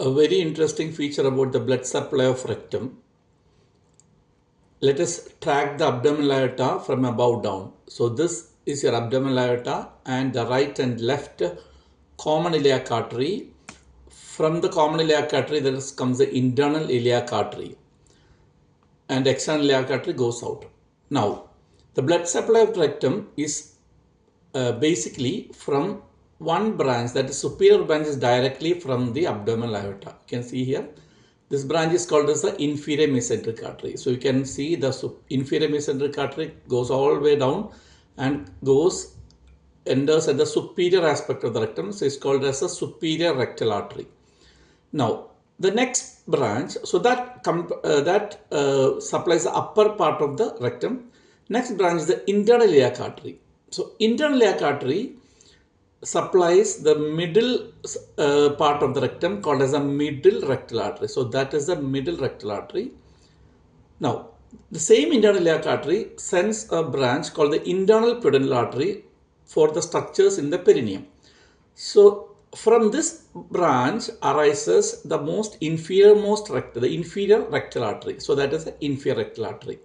A very interesting feature about the blood supply of rectum. Let us track the abdominal aorta from above down. So this is your abdominal aorta and the right and left common iliac artery. From the common iliac artery there comes the internal iliac artery and external iliac artery goes out. Now the blood supply of rectum is basically from one branch, that is superior branch, is directly from the abdominal aorta. You can see here this branch is called as the inferior mesenteric artery. So you can see the inferior mesenteric artery goes all the way down and enters at the superior aspect of the rectum. So it's called as the superior rectal artery. Now the next branch, so that supplies the upper part of the rectum. Next branch is the internal iliac artery. So internal iliac artery supplies the middle part of the rectum called as a middle rectal artery. So that is the middle rectal artery. Now the same internal iliac artery sends a branch called the internal pudendal artery for the structures in the perineum. So from this branch arises the inferior rectal artery. So that is the inferior rectal artery.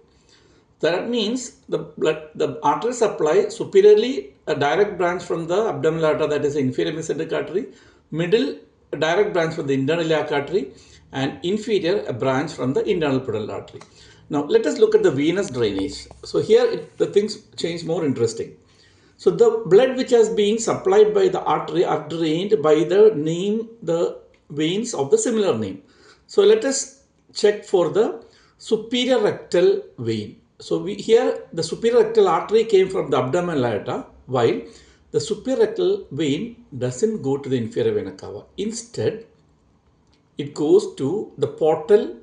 That means the artery supply superiorly a direct branch from the abdominal aorta, that is the inferior mesenteric artery, middle a direct branch from the internal iliac artery, and inferior a branch from the internal pudendal artery. Now let us look at the venous drainage. So here the things change more interesting. So the blood which is being supplied by the artery are drained by the veins of the similar name. So let us check for the superior rectal vein. So here the superior rectal artery came from the abdominal aorta, while the superior rectal vein doesn't go to the inferior vena cava. Instead, it goes to the portal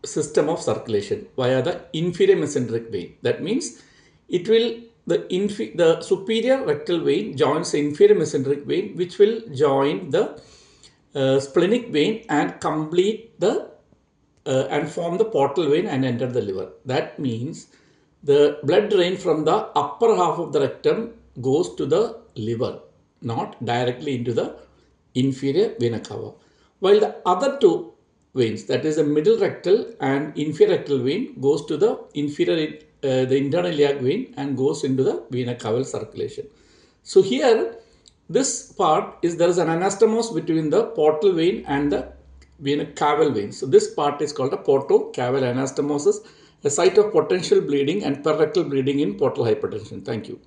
system of circulation via the inferior mesenteric vein. That means the superior rectal vein joins the inferior mesenteric vein, which will join the splenic vein and complete the and form the portal vein and enter the liver. That means the blood drain from the upper half of the rectum goes to the liver, not directly into the inferior vena cava. While the other two veins, that is the middle rectal and inferior rectal vein, goes to the the internal iliac vein and goes into the vena caval circulation. So here this part is there is an anastomose between the portal vein and the vena caval vein. So this part is called a portocaval anastomosis, a site of potential bleeding and perirectal bleeding in portal hypertension. Thank you.